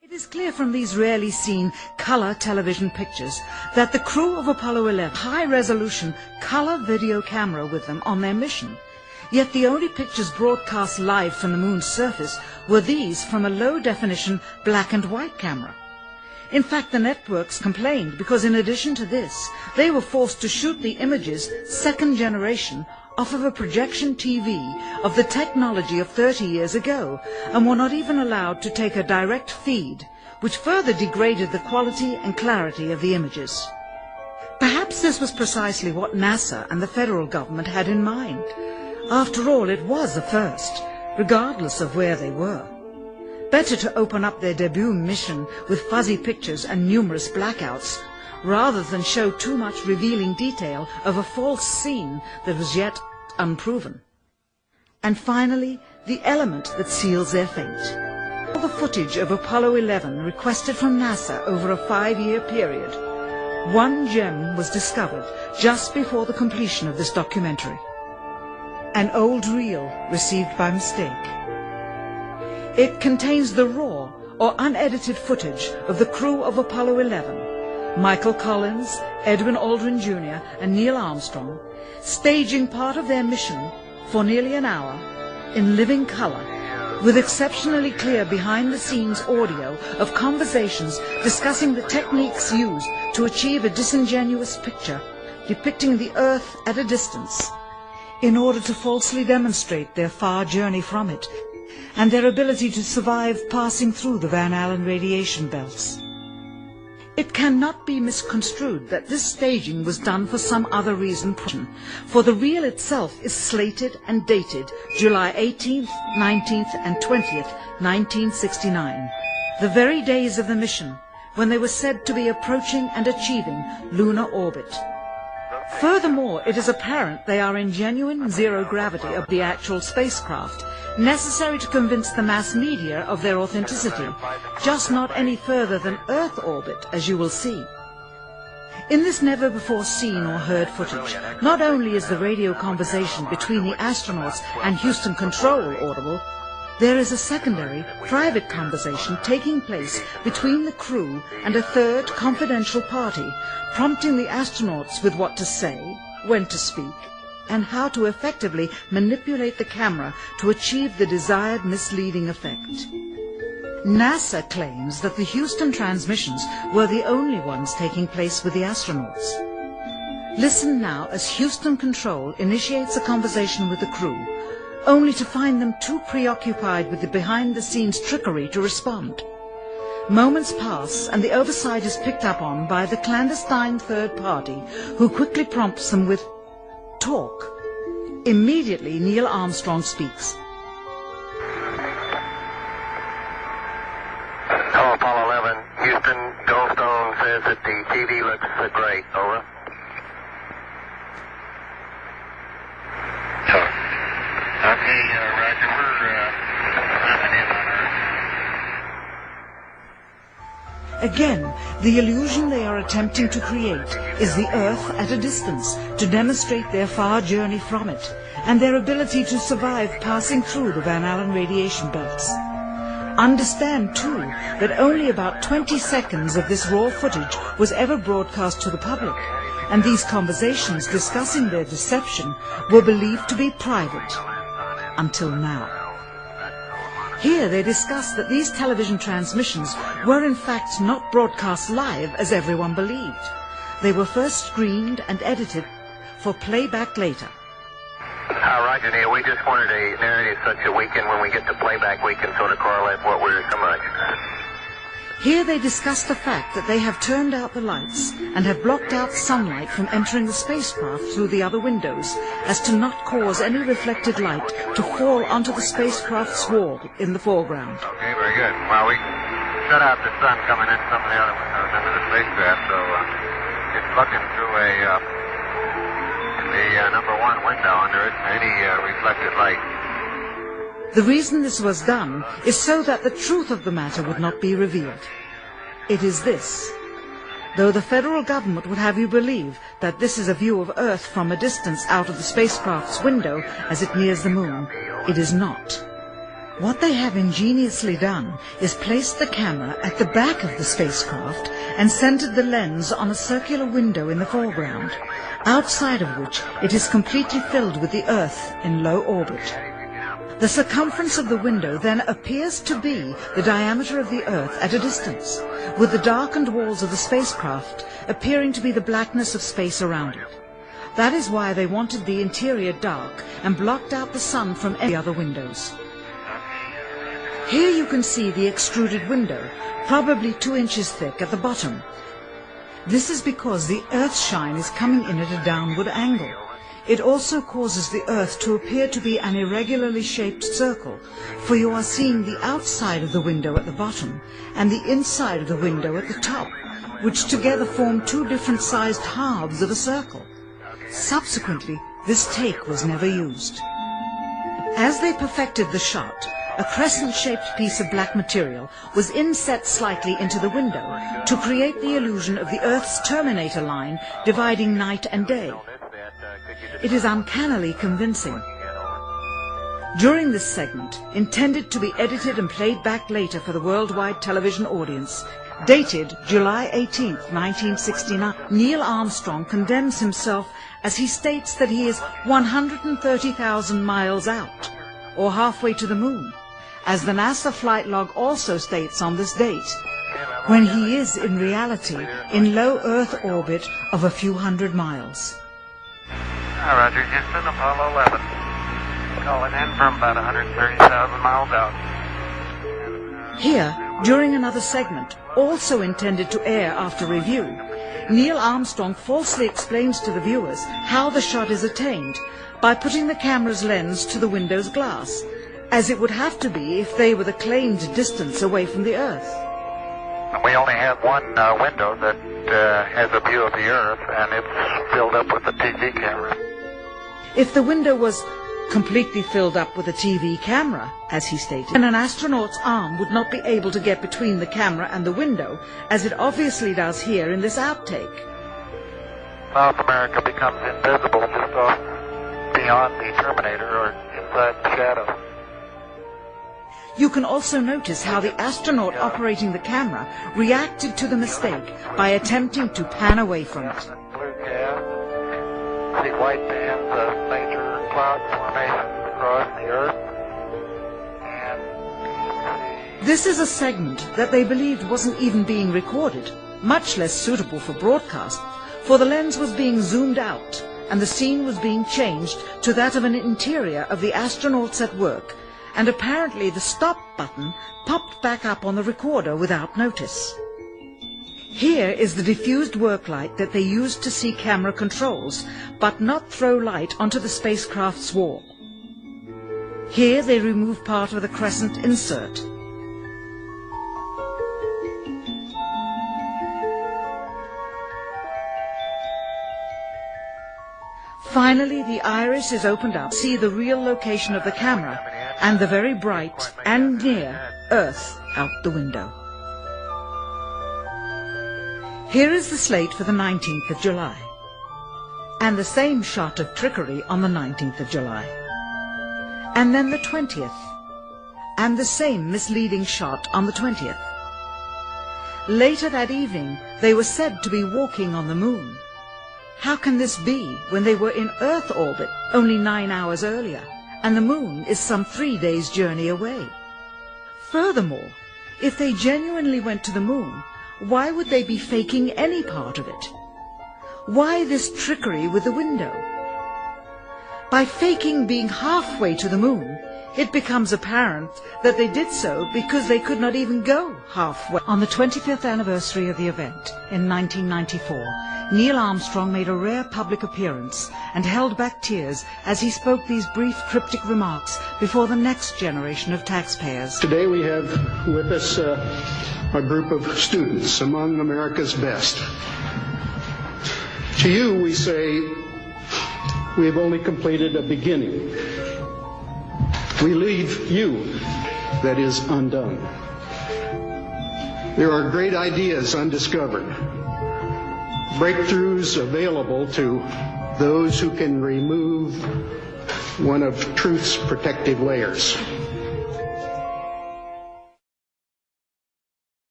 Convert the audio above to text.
It is clear from these rarely seen color television pictures that the crew of Apollo 11 had a high-resolution color video camera with them on their mission. Yet the only pictures broadcast live from the moon's surface were these from a low-definition black and white camera. In fact, the networks complained because in addition to this, they were forced to shoot the images, second generation, off of a projection TV of the technology of 30 years ago, and were not even allowed to take a direct feed, which further degraded the quality and clarity of the images. Perhaps this was precisely what NASA and the federal government had in mind. After all, it was a first, regardless of where they were. Better to open up their debut mission with fuzzy pictures and numerous blackouts, rather than show too much revealing detail of a false scene that was yet unproven. And finally, the element that seals their fate. All the footage of Apollo 11 requested from NASA over a 5-year period. One gem was discovered just before the completion of this documentary. An old reel received by mistake. It contains the raw or unedited footage of the crew of Apollo 11, Michael Collins, Edwin Aldrin Jr. and Neil Armstrong, staging part of their mission for nearly an hour in living color, with exceptionally clear behind-the-scenes audio of conversations discussing the techniques used to achieve a disingenuous picture depicting the Earth at a distance, in order to falsely demonstrate their far journey from it and their ability to survive passing through the Van Allen radiation belts. It cannot be misconstrued that this staging was done for some other reason, for the reel itself is slated and dated July 18th, 19th and 20th, 1969, the very days of the mission when they were said to be approaching and achieving lunar orbit. Furthermore, it is apparent they are in genuine zero gravity of the actual spacecraft, necessary to convince the mass media of their authenticity, just not any further than Earth orbit, as you will see. In this never-before-seen or heard footage, not only is the radio conversation between the astronauts and Houston Control audible, there is a secondary, private conversation taking place between the crew and a third confidential party, prompting the astronauts with what to say, when to speak, and how to effectively manipulate the camera to achieve the desired misleading effect. NASA claims that the Houston transmissions were the only ones taking place with the astronauts. Listen now as Houston Control initiates a conversation with the crew, only to find them too preoccupied with the behind-the-scenes trickery to respond. Moments pass and the oversight is picked up on by the clandestine third party, who quickly prompts them with talk. Immediately, Neil Armstrong speaks. Hello, Apollo 11. Houston, Goldstone says that the TV looks great. Over. Okay, Roger. We're coming in on Earth. Again, the illusion they are attempting to create is the Earth at a distance, to demonstrate their far journey from it, and their ability to survive passing through the Van Allen radiation belts. Understand, too, that only about 20 seconds of this raw footage was ever broadcast to the public, and these conversations discussing their deception were believed to be private, until now. Here they discuss that these television transmissions were in fact not broadcast live as everyone believed. They were first screened and edited for playback later. Roger, Neil. We just wanted a narrative such that we can, when we get to playback, we can sort of correlate what we're so much. Here they discuss the fact that they have turned out the lights and have blocked out sunlight from entering the spacecraft through the other windows, as to not cause any reflected light to fall onto the spacecraft's wall in the foreground. Okay, very good. Well, we shut out the sun coming in some of the other windows into the spacecraft, so it's looking through the number one window, and there isn't any reflected light. The reason this was done is so that the truth of the matter would not be revealed. It is this. Though the federal government would have you believe that this is a view of Earth from a distance out of the spacecraft's window as it nears the moon, it is not. What they have ingeniously done is placed the camera at the back of the spacecraft and centered the lens on a circular window in the foreground, outside of which it is completely filled with the Earth in low orbit. The circumference of the window then appears to be the diameter of the Earth at a distance, with the darkened walls of the spacecraft appearing to be the blackness of space around it. That is why they wanted the interior dark and blocked out the sun from any other windows. Here you can see the extruded window, probably 2 inches thick at the bottom. This is because the Earth's shine is coming in at a downward angle. It also causes the Earth to appear to be an irregularly shaped circle, for you are seeing the outside of the window at the bottom and the inside of the window at the top, which together form 2 different sized halves of a circle. Subsequently, this take was never used. As they perfected the shot, a crescent-shaped piece of black material was inset slightly into the window to create the illusion of the Earth's terminator line dividing night and day. It is uncannily convincing. During this segment, intended to be edited and played back later for the worldwide television audience, dated July 18, 1969, Neil Armstrong condemns himself as he states that he is 130,000 miles out, or halfway to the moon, as the NASA flight log also states on this date, when he is in reality in low Earth orbit of a few hundred miles. Roger, Houston, Apollo 11. Calling in from about 130,000 miles out. Here, during another segment, also intended to air after review, Neil Armstrong falsely explains to the viewers how the shot is attained by putting the camera's lens to the window's glass, as it would have to be if they were the claimed distance away from the Earth. We only have one window that has a view of the Earth, and it's filled up with a TV camera. If the window was completely filled up with a TV camera, as he stated, then an astronaut's arm would not be able to get between the camera and the window, as it obviously does here in this outtake. South America becomes invisible just off beyond the Terminator or inside the shadow. You can also notice how the astronaut operating the camera reacted to the mistake by attempting to pan away from it. Blue gas, see white bands of major cloud formations across the Earth. And this is a segment that they believed wasn't even being recorded, much less suitable for broadcast, for the lens was being zoomed out and the scene was being changed to that of an interior of the astronauts at work, and apparently the stop button popped back up on the recorder without notice. Here is the diffused work light that they used to see camera controls, but not throw light onto the spacecraft's wall. Here they remove part of the crescent insert. Finally, the iris is opened up to see the real location of the camera and the very bright and near Earth out the window. Here is the slate for the 19th of July, and the same shot of trickery on the 19th of July, and then the 20th, and the same misleading shot on the 20th. Later that evening, they were said to be walking on the moon. How can this be when they were in Earth orbit only 9 hours earlier, and the moon is some 3 days' journey away? Furthermore, if they genuinely went to the moon, why would they be faking any part of it? Why this trickery with the window? By faking being halfway to the moon, it becomes apparent that they did so because they could not even go halfway. On the 25th anniversary of the event, in 1994, Neil Armstrong made a rare public appearance and held back tears as he spoke these brief cryptic remarks before the next generation of taxpayers. Today we have with us a group of students among America's best. To you we say, we have only completed a beginning. We leave you, that is, undone. There are great ideas undiscovered, breakthroughs available to those who can remove one of truth's protective layers.